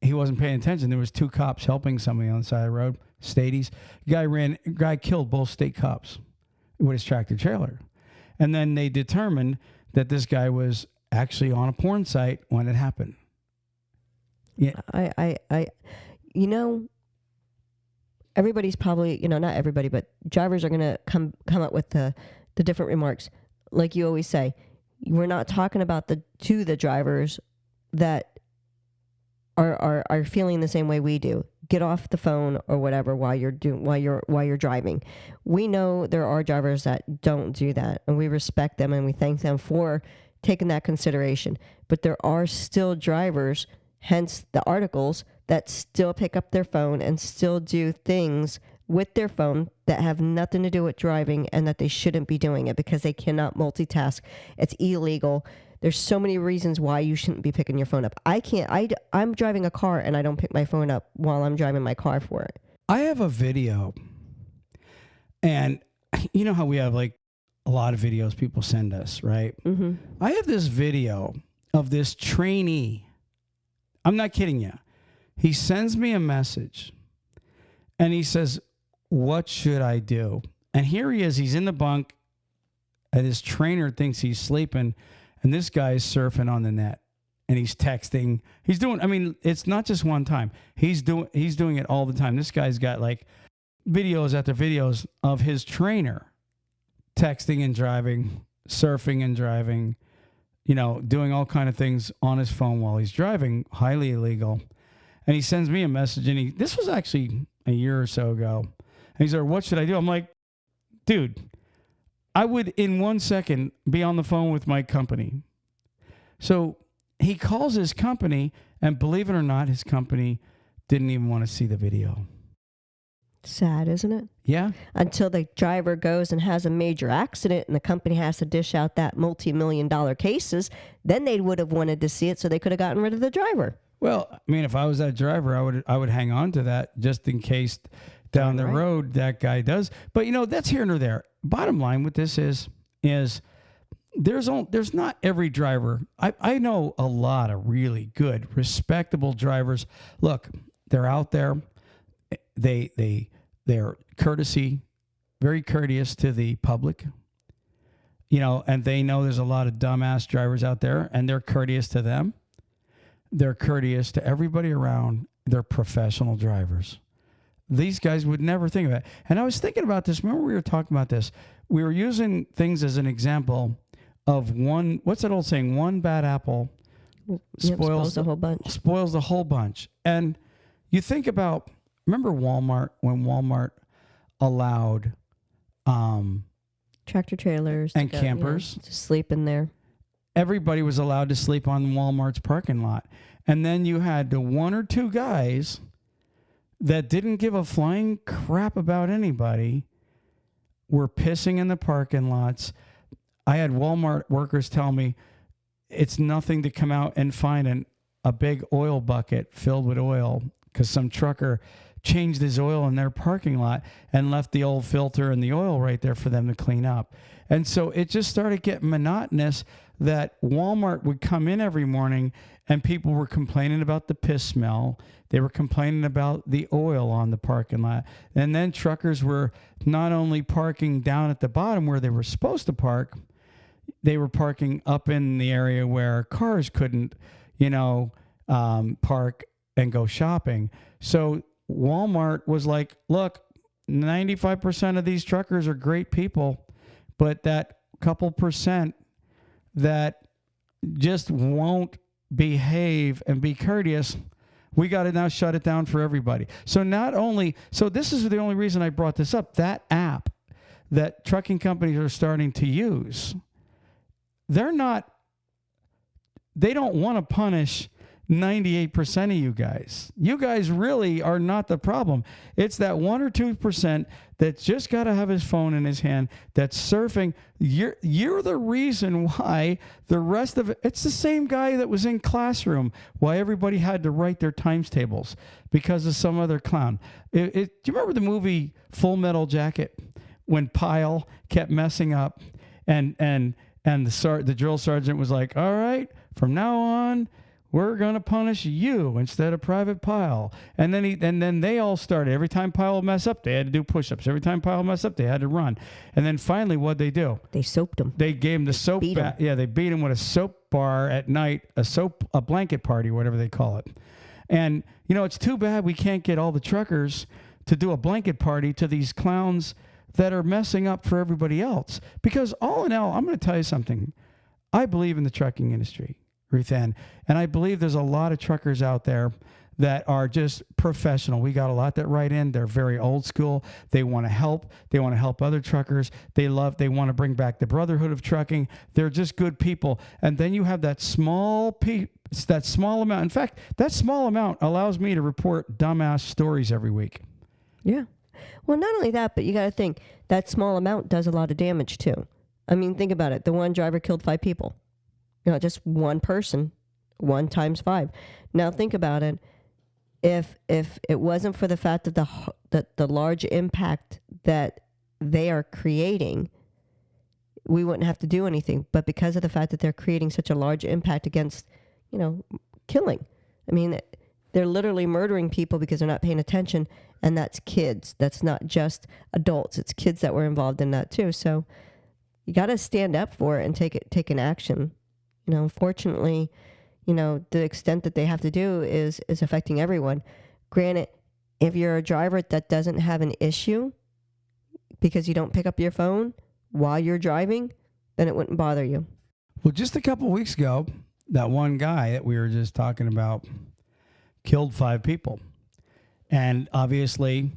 he wasn't paying attention. There was 2 cops helping somebody on the side of the road, Stadies. Guy killed both state cops with his tractor trailer. And then they determined that this guy was actually on a porn site when it happened. Yeah. You know, everybody's probably, not everybody, but drivers are going to come up with the different remarks. Like you always say, we're not talking about the drivers that are feeling the same way we do. Get off the phone or whatever while you're driving. We know there are drivers that don't do that, and we respect them and we thank them for taking that consideration. But there are still drivers, hence the articles, that still pick up their phone and still do things with their phone that have nothing to do with driving, and that they shouldn't be doing it because they cannot multitask. It's illegal. There's so many reasons why you shouldn't be picking your phone up. I'm driving a car and I don't pick my phone up while I'm driving my car for it. I have a video, and you know how we have like a lot of videos people send us, right? Mm-hmm. I have this video of this trainee. I'm not kidding you. He sends me a message and he says, "What should I do?" And here he is. He's in the bunk and his trainer thinks he's sleeping. And this guy is surfing on the net and he's texting. He's doing, I mean, it's not just one time. He's doing it all the time. This guy's got like videos after videos of his trainer texting and driving, surfing and driving, doing all kind of things on his phone while he's driving, highly illegal. And he sends me a message, and this was actually a year or so ago. And he's like, "What should I do?" I'm like, dude, I would in 1 second be on the phone with my company. So he calls his company, and believe it or not, his company didn't even want to see the video. Sad, isn't it? Yeah. Until the driver goes and has a major accident and the company has to dish out that multi-million-dollar cases, then they would have wanted to see it so they could have gotten rid of the driver. Well, I mean, if I was that driver, I would hang on to that just in case down the road that guy does. But that's here nor there. Bottom line with this is there's not every driver. I know a lot of really good, respectable drivers. Look, they're out there. They're very courteous to the public. And they know there's a lot of dumbass drivers out there, and they're courteous to them. They're courteous to everybody around. They're professional drivers. These guys would never think of it. And I was thinking about this. Remember we were talking about this. We were using things as an example of what's that old saying? One bad apple spoils the whole bunch. Spoils the whole bunch. And you think about, remember Walmart, when Walmart allowed tractor trailers and campers to sleep in there. Everybody was allowed to sleep on Walmart's parking lot. And then you had the one or two guys that didn't give a flying crap about anybody were pissing in the parking lots. I had Walmart workers tell me it's nothing to come out and find a big oil bucket filled with oil because some trucker changed his oil in their parking lot and left the old filter and the oil right there for them to clean up. And so it just started getting monotonous that Walmart would come in every morning and people were complaining about the piss smell. They were complaining about the oil on the parking lot. And then truckers were not only parking down at the bottom where they were supposed to park, they were parking up in the area where cars couldn't, park and go shopping. So Walmart was like, look, 95% of these truckers are great people, but that couple percent that just won't behave and be courteous, we got to now shut it down for everybody. So this is the only reason I brought this up. That app that trucking companies are starting to use, they don't want to punish 98% of you guys. You guys really are not the problem. It's that 1 or 2% that's just got to have his phone in his hand, that's surfing. You're the reason why the rest of it, it's the same guy that was in classroom, why everybody had to write their times tables because of some other clown. Do you remember the movie Full Metal Jacket when Pyle kept messing up and the drill sergeant was like, all right, from now on, we're going to punish you instead of Private Pile. And then they all started. Every time Pile would mess up, they had to do push-ups. Every time Pile would mess up, they had to run. And then finally, what'd they do? They soaped him. They gave him the soap. Yeah, they beat him with a soap bar at night, a blanket party, whatever they call it. And, it's too bad we can't get all the truckers to do a blanket party to these clowns that are messing up for everybody else. Because all in all, I'm going to tell you something. I believe in the trucking industry, Ruth Ann, and I believe there's a lot of truckers out there that are just professional. We got a lot that write in. They're very old school. They want to help. They want to help other truckers. They want to bring back the brotherhood of trucking. They're just good people. And then you have that small amount. In fact, that small amount allows me to report dumbass stories every week. Yeah. Well, not only that, but you got to think that small amount does a lot of damage too. I mean, think about it. The one driver killed 5 people. Just one person, 1 times 5. Now think about it. If it wasn't for the fact of the large impact that they are creating, we wouldn't have to do anything. But because of the fact that they're creating such a large impact against, killing. I mean, they're literally murdering people because they're not paying attention, and that's kids. That's not just adults. It's kids that were involved in that too. So you got to stand up for it and take an action. Unfortunately, the extent that they have to do is affecting everyone. Granted, if you're a driver that doesn't have an issue because you don't pick up your phone while you're driving, then it wouldn't bother you. Well, just a couple of weeks ago, that one guy that we were just talking about killed 5 people. And obviously,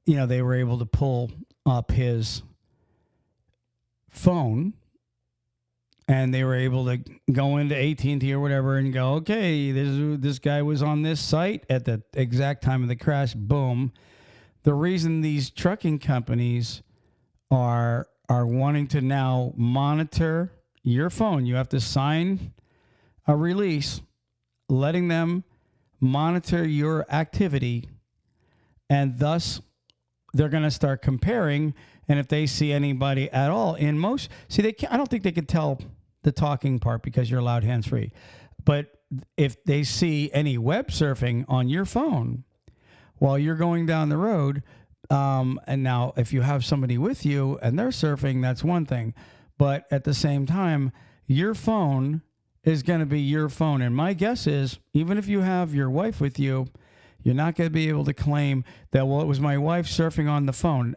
they were able to pull up his phone, and they were able to go into AT&T or whatever and go, okay, this guy was on this site at the exact time of the crash. Boom. The reason these trucking companies are wanting to now monitor your phone, you have to sign a release letting them monitor your activity, and thus they're going to start comparing. And if they see anybody at all I don't think they could tell the talking part because you're allowed hands-free. But if they see any web surfing on your phone while you're going down the road, and now if you have somebody with you and they're surfing, that's one thing. But at the same time, your phone is going to be your phone. And my guess is, even if you have your wife with you, you're not going to be able to claim that, well, it was my wife surfing on the phone.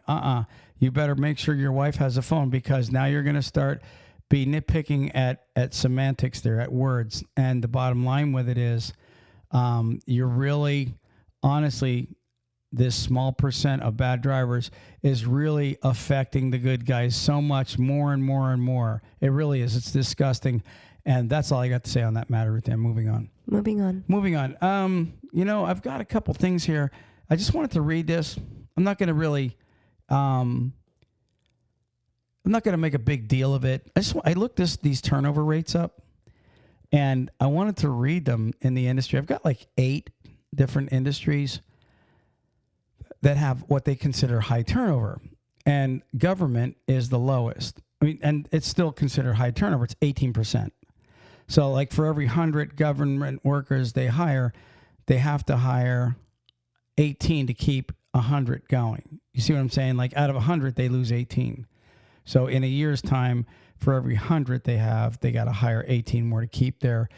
You better make sure your wife has a phone, because now you're going to start be nitpicking at semantics there, at words. And the bottom line with it is, you're really, honestly, this small percent of bad drivers is really affecting the good guys so much more and more and more. It really is. It's disgusting. And that's all I got to say on that matter, Ruth Ann. Moving on. I've got a couple things here. I just wanted to read this. I'm not going to really, I'm not going to make a big deal of it. I looked these turnover rates up, and I wanted to read them in the industry. I've got like 8 different industries that have what they consider high turnover, and government is the lowest. I mean, and it's still considered high turnover. It's 18%. So like for every 100 government workers they hire, they have to hire 18 to keep 100 going. You see what I'm saying? Like out of 100, they lose 18. So in a year's time, for every 100 they have, they got to hire 18 more to keep their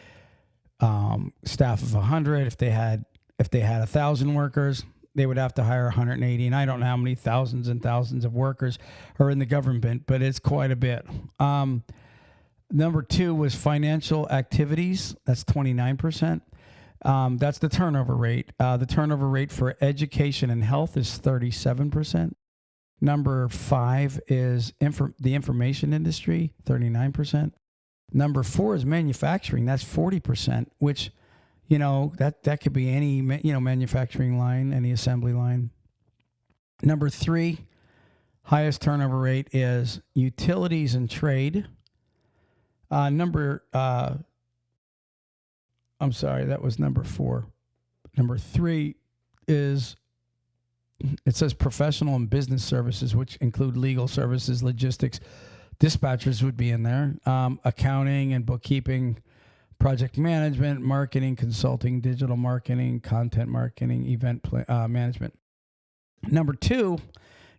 staff of 100. If they had 1,000 workers, they would have to hire 180. And I don't know how many thousands and thousands of workers are in the government, but it's quite a bit. Number 2 was financial activities. That's 29%. That's the turnover rate. The turnover rate for education and health is 37%. Number 5 is the information industry, 39%. Number 4 is manufacturing. That's 40%, which, that could be any, manufacturing line, any assembly line. Number 3, highest turnover rate is utilities and trade. That was number 4. Number 3 is, it says professional and business services, which include legal services, logistics, dispatchers would be in there, accounting and bookkeeping, project management, marketing, consulting, digital marketing, content marketing, event management. Number 2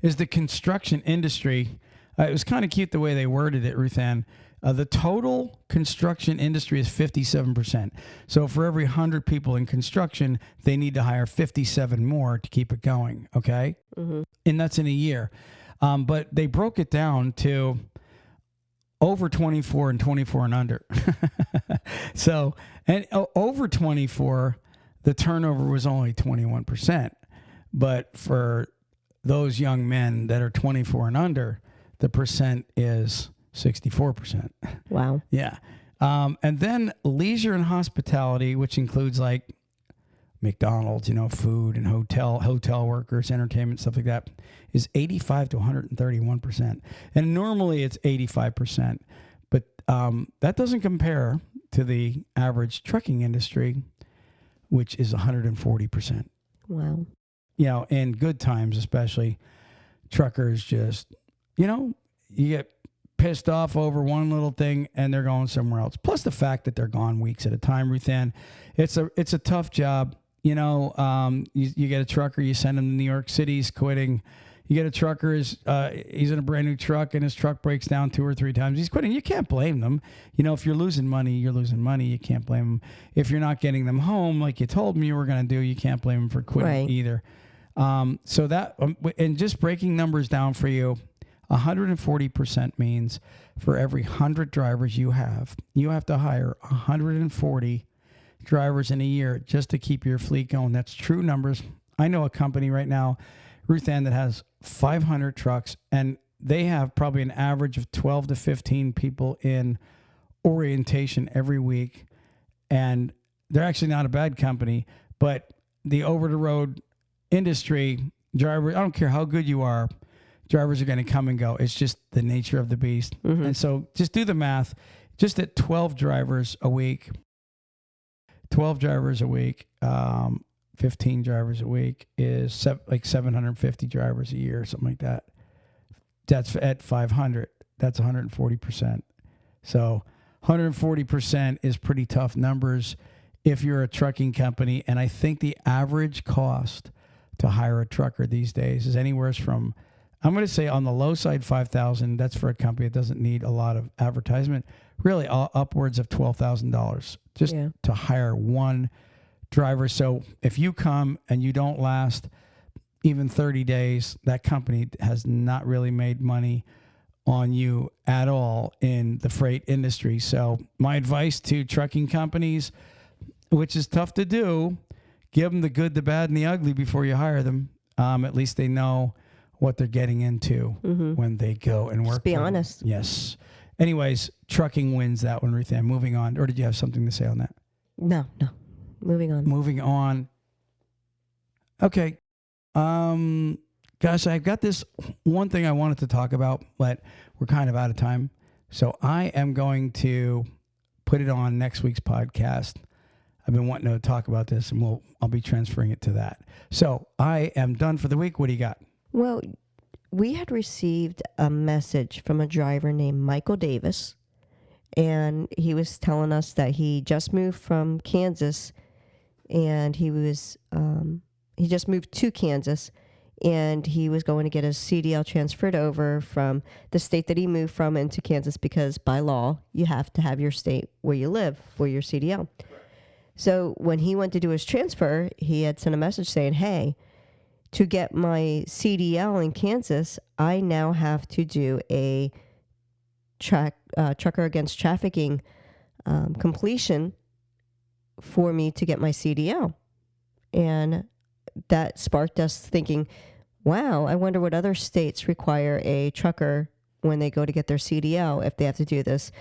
is the construction industry. It was kind of cute the way they worded it, Ruth Ann. The total construction industry is 57%. So for every 100 people in construction, they need to hire 57 more to keep it going, okay? Mm-hmm. And that's in a year. But they broke it down to over 24 and 24 and under. So, and over 24, the turnover was only 21%. But for those young men that are 24 and under, the percent is 64%. Wow. Yeah. And then leisure and hospitality, which includes like McDonald's, food and hotel workers, entertainment, stuff like that, is 85 to 131%. And normally it's 85%. But that doesn't compare to the average trucking industry, which is 140%. Wow. In good times, especially, truckers just, you get pissed off over one little thing and they're going somewhere else. Plus the fact that they're gone weeks at a time, Ruth Ann. It's a tough job. You get a trucker, you send him to New York City, he's quitting. You get a trucker, he's in a brand new truck and his truck breaks down 2 or 3 times. He's quitting. You can't blame them. If you're losing money, you're losing money. You can't blame them. If you're not getting them home like you told me you were going to do, you can't blame them for quitting either. So that, and just breaking numbers down for you, 140% means for every 100 drivers you have to hire 140 drivers in a year just to keep your fleet going. That's true numbers. I know a company right now, Ruth Ann, that has 500 trucks, and they have probably an average of 12 to 15 people in orientation every week. And they're actually not a bad company, but the over-the-road industry, drivers, I don't care how good you are, drivers are going to come and go. It's just the nature of the beast. Mm-hmm. And so just do the math. Just at 12 drivers a week, 15 drivers a week is like 750 drivers a year or something like that. That's at 500. That's 140%. So 140% is pretty tough numbers if you're a trucking company. And I think the average cost to hire a trucker these days is anywhere from, I'm going to say on the low side, $5,000. That's for a company that doesn't need a lot of advertisement. Really, upwards of $12,000 just to hire one driver. So if you come and you don't last even 30 days, that company has not really made money on you at all in the freight industry. So my advice to trucking companies, which is tough to do, give them the good, the bad, and the ugly before you hire them. At least they know what they're getting into when they go and work. Just be honest. Yes. Anyways, trucking wins that one, Ruth Ann. Moving on. Or did you have something to say on that? No. Moving on. Okay. Gosh, I've got this one thing I wanted to talk about, but we're kind of out of time. So I am going to put it on next week's podcast. I've been wanting to talk about this, and I'll be transferring it to that. So I am done for the week. What do you got? Well, we had received a message from a driver named Michael Davis, and he was telling us that he just moved from Kansas, and he just moved to Kansas, and he was going to get his CDL transferred over from the state that he moved from into Kansas, because by law, you have to have your state where you live for your CDL. So when he went to do his transfer, he had sent a message saying, hey, to get my CDL in Kansas, I now have to do a trucker against trafficking completion for me to get my CDL. And that sparked us thinking, wow, I wonder what other states require a trucker when they go to get their CDL, if they have to do this,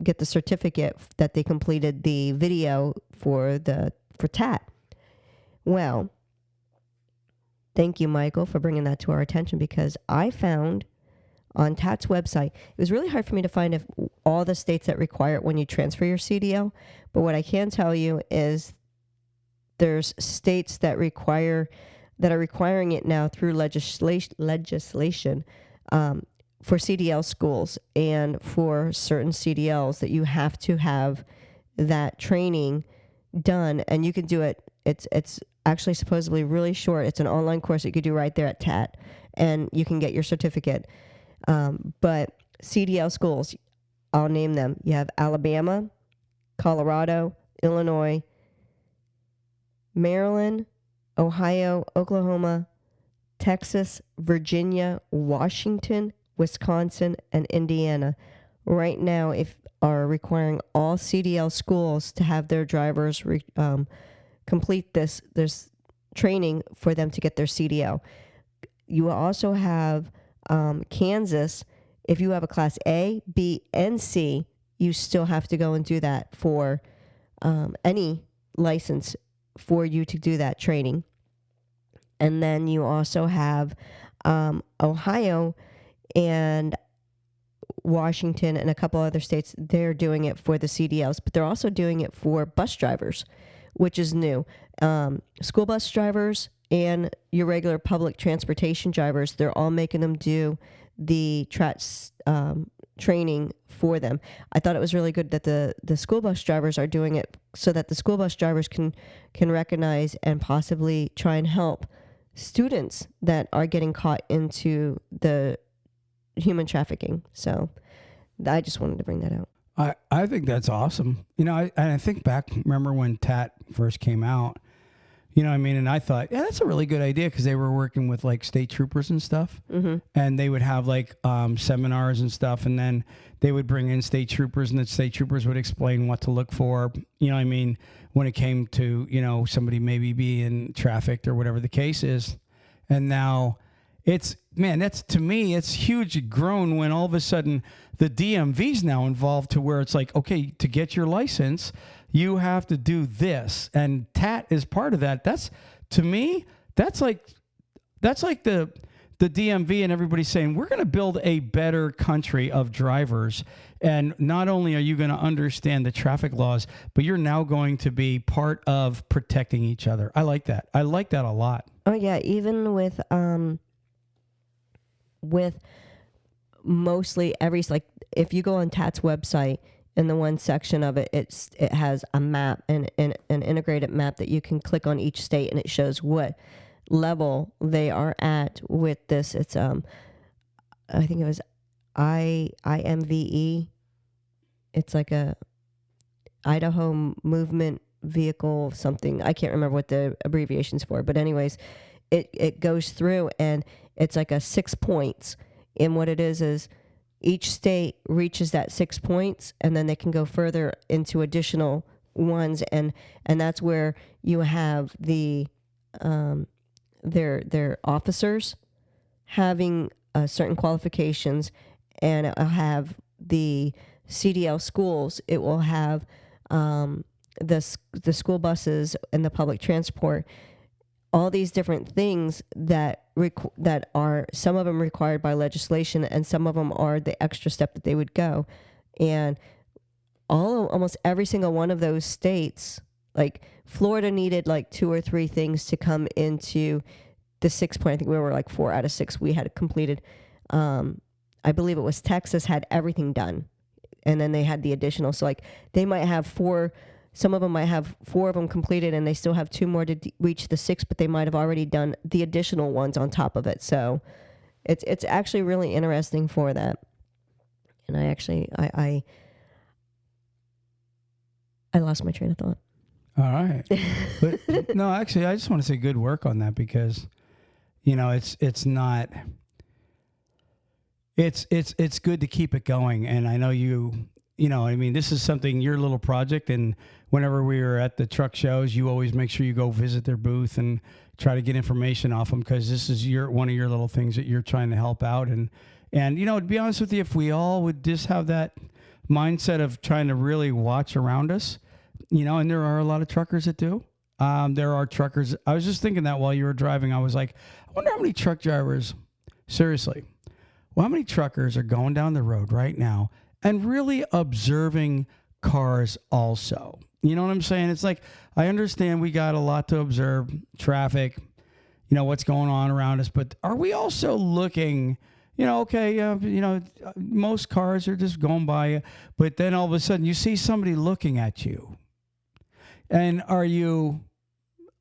get the certificate that they completed the video for TAT. Well, thank you, Michael, for bringing that to our attention, because I found on TAT's website, it was really hard for me to find all the states that require it when you transfer your CDL. But what I can tell you is there's states that are requiring it now through legislation for CDL schools, and for certain CDLs that you have to have that training done, and you can do it. It's actually supposedly really short. It's an online course that you could do right there at TAT, and you can get your certificate. But CDL schools, I'll name them. You have Alabama, Colorado, Illinois, Maryland, Ohio, Oklahoma, Texas, Virginia, Washington, Wisconsin, and Indiana. Right now, are requiring all CDL schools to have their drivers complete this training for them to get their CDL. You also have Kansas. If you have a class A, B, and C, you still have to go and do that for any license for you to do that training. And then you also have Ohio and Washington and a couple other states. They're doing it for the CDLs, but they're also doing it for bus drivers, which is new. School bus drivers and your regular public transportation drivers, they're all making them do the training for them. I thought it was really good that the school bus drivers are doing it so that the school bus drivers can recognize and possibly try and help students that are getting caught into the human trafficking. So I just wanted to bring that out. I think that's awesome. I think back, remember when TAT first came out, and I thought, yeah, that's a really good idea because they were working with like state troopers and stuff. Mm-hmm. And they would have like seminars and stuff. And then they would bring in state troopers and the state troopers would explain what to look for, when it came to, somebody maybe being trafficked or whatever the case is. And now that's, to me, it's huge grown when all of a sudden the DMV's now involved to where it's like, okay, to get your license, you have to do this. And TAT is part of that. That's, to me, that's like the DMV and everybody saying, we're going to build a better country of drivers. And not only are you going to understand the traffic laws, but you're now going to be part of protecting each other. I like that. I like that a lot. Oh yeah. Even with mostly if you go on TAT's website, in the one section of it, it has a map and an integrated map that you can click on each state, and it shows what level they are at with this. It's I think it was IMVE. It's like a Idaho Movement Vehicle something. I can't remember what the abbreviation's for, but anyways, it goes through and it's like a 6 points. And what it is each state reaches that 6 points, and then they can go further into additional ones, and that's where you have the their officers having certain qualifications, and it'll have the CDL schools. It will have the school buses and the public transport. All these different things that are, some of them required by legislation, and some of them are the extra step that they would go. And almost every single one of those states, like Florida needed like 2 or 3 things to come into the 6 point. I think we were like 4 out of 6 we had completed. I believe it was Texas had everything done, and then they had the additional. So like they might have 4. Some of them might have 4 of them completed, and they still have 2 more to reach the 6, but they might have already done the additional ones on top of it. So it's actually really interesting for that. And I lost my train of thought. All right. But no, actually, I just want to say good work on that because, it's not. It's good to keep it going, and I know this is something, your little project, and whenever we were at the truck shows, you always make sure you go visit their booth and try to get information off them because this is one of your little things that you're trying to help out. And to be honest with you, if we all would just have that mindset of trying to really watch around us, and there are a lot of truckers that do. There are truckers. I was just thinking that while you were driving, I was like, I wonder how many truck drivers, seriously, how many truckers are going down the road right now and really observing cars also. You know what I'm saying? It's like, I understand we got a lot to observe, traffic, what's going on around us, but are we also looking, okay, most cars are just going by you, but then all of a sudden you see somebody looking at you, and are you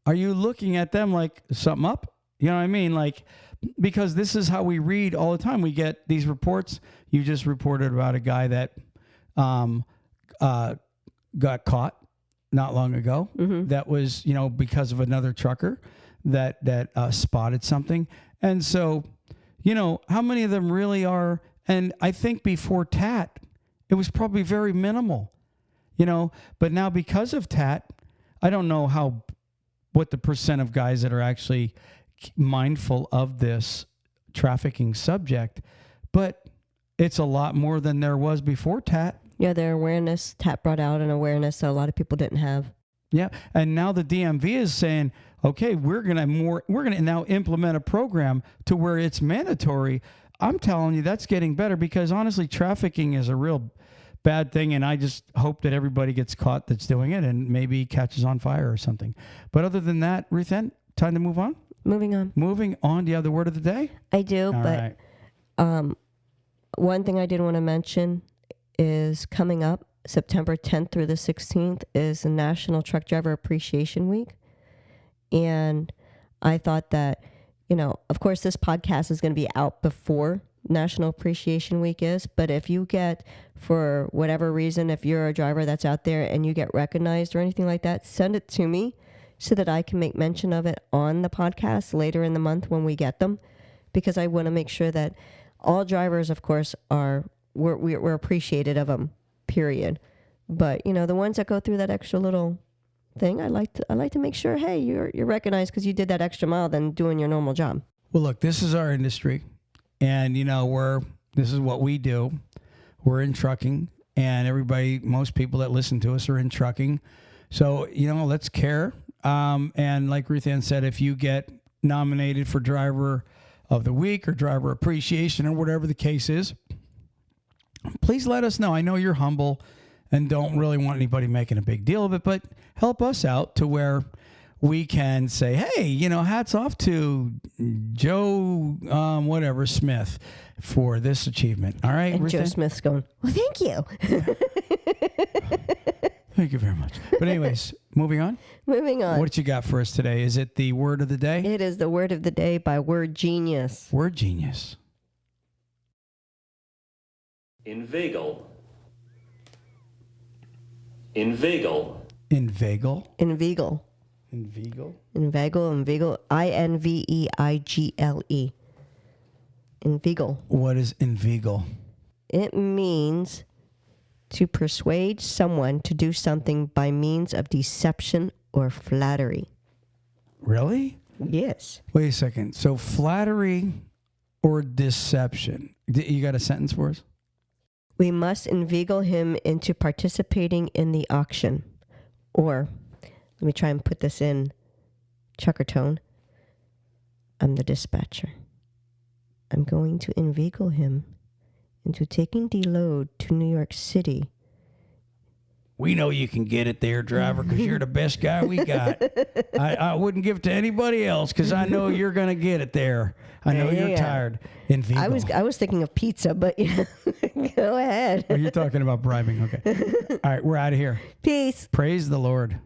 looking at them like something up? You know what I mean? Like, because this is how we read all the time. We get these reports. You just reported about a guy that got caught not long ago. Mm-hmm. That was, because of another trucker that spotted something. And so, how many of them really are? And I think before TAT, it was probably very minimal, but now because of TAT, I don't know what the percent of guys that are actually mindful of this trafficking subject, but it's a lot more than there was before TAT. Yeah, their awareness, TAT brought out an awareness that a lot of people didn't have. Yeah, and now the DMV is saying, okay, we're gonna now implement a program to where it's mandatory. I'm telling you, that's getting better, because honestly, trafficking is a real bad thing, and I just hope that everybody gets caught that's doing it and maybe catches on fire or something. But other than that, Ruth Ann, time to move on? Moving on. Do you have the word of the day? I do, All but right. One thing I did want to mention is coming up September 10th through the 16th is the National Truck Driver Appreciation Week. And I thought that, of course, this podcast is going to be out before National Appreciation Week is, but if you get, for whatever reason, if you're a driver that's out there and you get recognized or anything like that, send it to me so that I can make mention of it on the podcast later in the month when we get them, because I want to make sure that all drivers, of course, we're appreciated of them, period. But, the ones that go through that extra little thing, I like to make sure, hey, you're recognized because you did that extra mile than doing your normal job. Well, look, this is our industry, and this is what we do. We're in trucking, and most people that listen to us are in trucking. So, let's care. And like Ruth Ann said, if you get nominated for Driver of the Week or Driver Appreciation or whatever the case is, please let us know. I know you're humble and don't really want anybody making a big deal of it, but help us out to where we can say, hey, hats off to Joe, Smith for this achievement. All right. And Joe Smith's going, well, thank you. Thank you very much. But anyways, moving on. Moving on. What you got for us today? Is it the word of the day? It is the word of the day by Word Genius. Word Genius. Inveigle. Inveigle. Inveigle. Inveigle. Inveigle. Inveigle. Inveigle. Inveigle. What is inveigle? It means to persuade someone to do something by means of deception or flattery. Really? Yes. Wait a second. So flattery or deception? You got a sentence for us? We must inveigle him into participating in the auction. Or, let me try and put this in trucker tone. I'm the dispatcher. I'm going to inveigle him into taking the load to New York City. We know you can get it there, driver, because you're the best guy we got. I wouldn't give it to anybody else because I know you're going to get it there. I know you're tired. Inveigle. I was thinking of pizza, but go ahead. Oh, you're talking about bribing. Okay. All right, we're out of here. Peace. Praise the Lord.